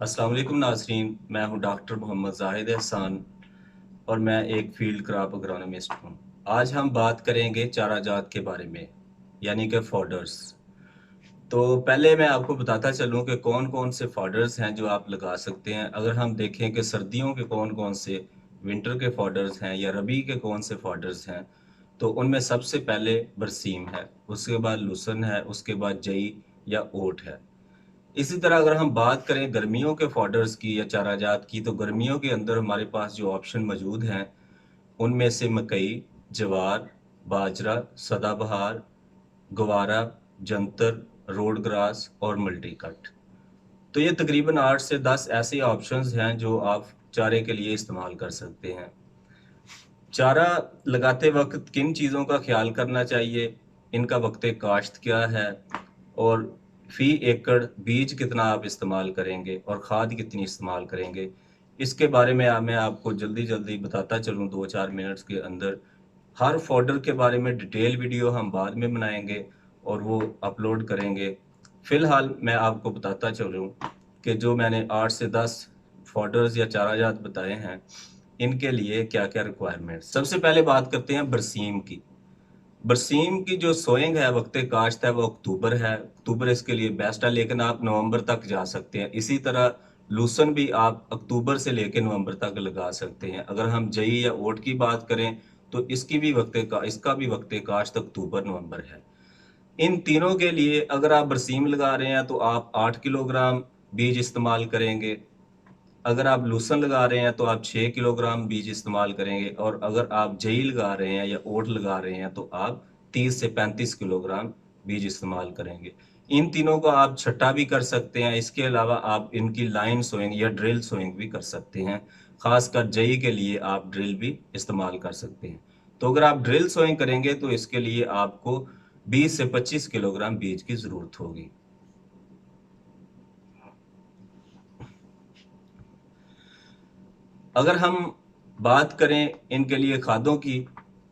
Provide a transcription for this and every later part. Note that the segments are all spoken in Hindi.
अस्सलाम वालेकुम नाज़रीन, मैं हूं डॉक्टर मोहम्मद जाहिद एहसान और मैं एक फील्ड क्रॉप एग्रोनॉमिस्ट हूं। आज हम बात करेंगे चाराजात के बारे में, यानी कि फॉडर्स। तो पहले मैं आपको बताता चलूं कि कौन कौन से फॉडर्स हैं जो आप लगा सकते हैं। अगर हम देखें कि सर्दियों के कौन कौन से विंटर के फॉडर्स हैं या रबी के कौन से फॉडर्स हैं, तो उनमें सबसे पहले बरसीम है, उसके बाद लूसन है, उसके बाद जई या ओट है। इसी तरह अगर हम बात करें गर्मियों के फॉडर्स की या चाराजात की, तो गर्मियों के अंदर हमारे पास जो ऑप्शन मौजूद हैं उनमें से मकई, जवार, बाजरा, सदाबहार, गवारा, जंतर, रोड ग्रास और मल्टी कट। तो ये तकरीबन 8 से 10 ऐसे ऑप्शंस हैं जो आप चारे के लिए इस्तेमाल कर सकते हैं। चारा लगाते वक्त किन चीज़ों का ख्याल करना चाहिए, इनका वक्त काश्त क्या है, और फी एकड़ बीज कितना आप इस्तेमाल करेंगे और खाद कितनी इस्तेमाल करेंगे, इसके बारे में मैं आपको जल्दी जल्दी बताता चलूँ 2-4 मिनट्स के अंदर। हर फोल्डर के बारे में डिटेल वीडियो हम बाद में बनाएंगे और वो अपलोड करेंगे। फिलहाल मैं आपको बताता चलूँ कि जो मैंने 8 से 10 फोल्डर्स या चाराजात बताए हैं, इनके लिए क्या क्या रिक्वायरमेंट। सबसे पहले बात करते हैं बरसीम की। बरसीम की जो सोइंग है, वक्त काश्त है, वो अक्टूबर है। अक्टूबर इसके लिए बेस्ट है, लेकिन आप नवंबर तक जा सकते हैं। इसी तरह लूसन भी आप अक्टूबर से लेकर नवंबर तक लगा सकते हैं। अगर हम जई या ओट की बात करें तो इसका भी वक्त काश्त अक्टूबर नवंबर है। इन तीनों के लिए अगर आप बरसीम लगा रहे हैं तो आप 8 किलोग्राम बीज इस्तेमाल करेंगे। अगर आप लूसन लगा रहे हैं तो आप 6 किलोग्राम बीज इस्तेमाल करेंगे, और अगर आप जई लगा रहे हैं या ओट लगा रहे हैं तो आप 30 से 35 किलोग्राम बीज इस्तेमाल करेंगे। इन तीनों को आप छट्टा भी कर सकते हैं। इसके अलावा आप इनकी लाइन सोइंग या ड्रिल सोइंग भी कर सकते हैं। खासकर जई के लिए आप ड्रिल भी इस्तेमाल कर सकते हैं। तो अगर आप ड्रिल सोइंग करेंगे तो इसके लिए आपको 20 से 25 किलोग्राम बीज की ज़रूरत होगी। अगर हम बात करें इनके लिए खादों की,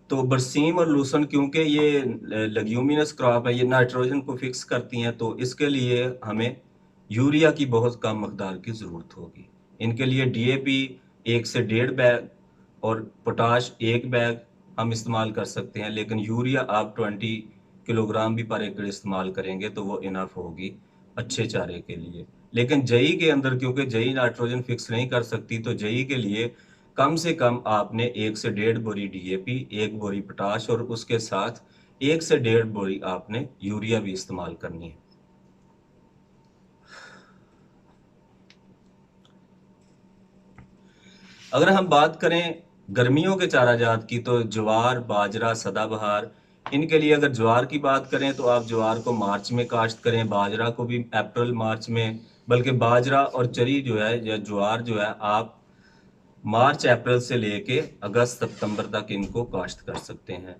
तो बरसीम और लूसन क्योंकि ये लेग्यूमिनस क्रॉप है, ये नाइट्रोजन को फिक्स करती हैं, तो इसके लिए हमें यूरिया की बहुत कम मकदार की ज़रूरत होगी। इनके लिए डीएपी 1 से 1.5 बैग और पोटाश 1 बैग हम इस्तेमाल कर सकते हैं, लेकिन यूरिया आप 20 किलोग्राम भी पर एकड़ इस्तेमाल करेंगे तो वो इनफ होगी अच्छे चारे के लिए। लेकिन जई के अंदर क्योंकि जई नाइट्रोजन फिक्स नहीं कर सकती, तो जई के लिए कम से कम आपने 1 से 1.5 बोरी डीएपी, 1 बोरी पोटाश और उसके साथ 1 से 1.5 बोरी आपने यूरिया भी इस्तेमाल करनी है। अगर हम बात करें गर्मियों के चाराजात की, तो ज्वार, बाजरा, सदाबहार, इनके लिए अगर ज्वार की बात करें तो आप ज्वार को मार्च में काश्त करें, बाजरा को भी अप्रैल मार्च में। बल्कि बाजरा और चरी जो है या ज्वार जो है, आप मार्च अप्रैल से लेके अगस्त सितंबर तक इनको काश्त कर सकते हैं।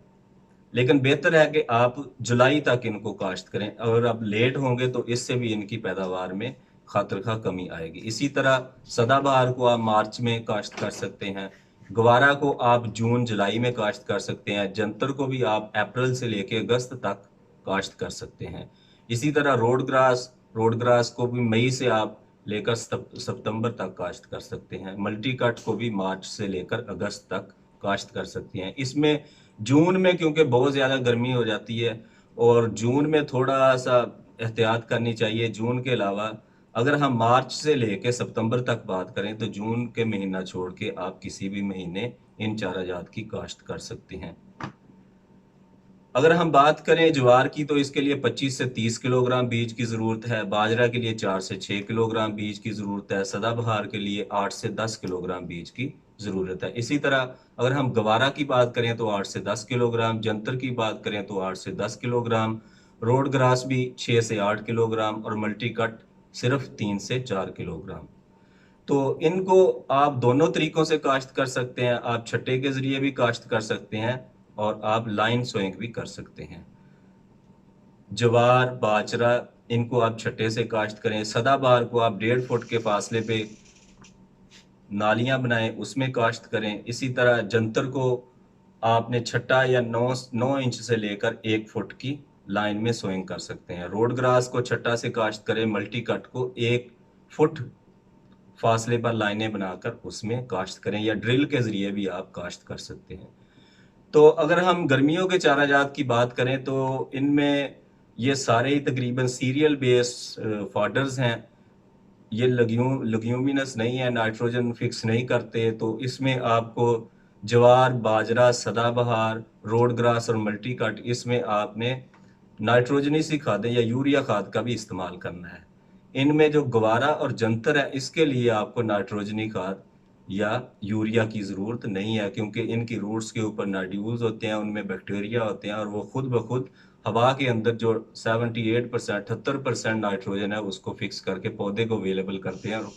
लेकिन बेहतर है कि आप जुलाई तक इनको काश्त करें। अगर आप लेट होंगे तो इससे भी इनकी पैदावार में खातरखा कमी आएगी। इसी तरह सदाबहार को आप मार्च में काश्त कर सकते हैं, गवारा को आप जून जुलाई में काश्त कर सकते हैं, जंतर को भी आप अप्रैल से लेके अगस्त तक काश्त कर सकते हैं। इसी तरह रोड ग्रास को भी मई से आप लेकर सितंबर तक काश्त कर सकते हैं। मल्टी कट को भी मार्च से लेकर अगस्त तक काश्त कर सकते हैं। इसमें जून में क्योंकि बहुत ज़्यादा गर्मी हो जाती है और जून में थोड़ा सा एहतियात करनी चाहिए। जून के अलावा अगर हम मार्च से लेकर सितंबर तक बात करें तो जून के महीना छोड़ के आप किसी भी महीने इन चाराजात की काश्त कर सकते हैं। अगर हम बात करें ज्वार की, तो इसके लिए 25 से 30 किलोग्राम बीज की ज़रूरत है। बाजरा के लिए 4 से 6 किलोग्राम बीज की ज़रूरत है। सदाबहार के लिए 8 से 10 किलोग्राम बीज की ज़रूरत है। इसी तरह अगर हम गवारा की बात करें तो 8 से 10 किलोग्राम, जंतर की बात करें तो 8 से 10 किलोग्राम, रोड ग्रास भी 6 से 8 किलोग्राम और मल्टी कट सिर्फ 3 से 4 किलोग्राम। तो इनको आप दोनों तरीकों से काश्त कर सकते हैं। आप छट्टे के ज़रिए भी काश्त कर सकते हैं और आप लाइन सोइंग भी कर सकते हैं। ज्वार, बाजरा, इनको आप छट्टे से काश्त करें। सदाबहार को आप 1.5 फुट के फासले पे नालियां बनाएं, उसमें काश्त करें। इसी तरह जंतर को आपने छट्टा या 9 इंच से लेकर 1 फुट की लाइन में सोइंग कर सकते हैं। रोड ग्रास को छट्टा से काश्त करें। मल्टी कट को 1 फुट फासले पर लाइनें बनाकर उसमें काश्त करें, या ड्रिल के ज़रिए भी आप काश्त कर सकते हैं। तो अगर हम गर्मियों के चारा जात की बात करें तो इनमें ये सारे ही तकरीबन सीरियल बेस्ड फॉडर्स हैं। ये लग्यूमिनस नहीं है, नाइट्रोजन फिक्स नहीं करते। तो इसमें आपको ज्वार, बाजरा, सदाबहार, रोड ग्रास और मल्टी कट, इसमें आपने नाइट्रोजनी सी खादें या यूरिया खाद का भी इस्तेमाल करना है। इनमें जो गवारा और जंतर है, इसके लिए आपको नाइट्रोजनी खाद या यूरिया की ज़रूरत नहीं है, क्योंकि इनकी रूट्स के ऊपर नोड्यूल्स होते हैं, उनमें बैक्टीरिया होते हैं, और वो खुद ब खुद हवा के अंदर जो 78% 78% नाइट्रोजन है उसको फिक्स करके पौधे को अवेलेबल करते हैं और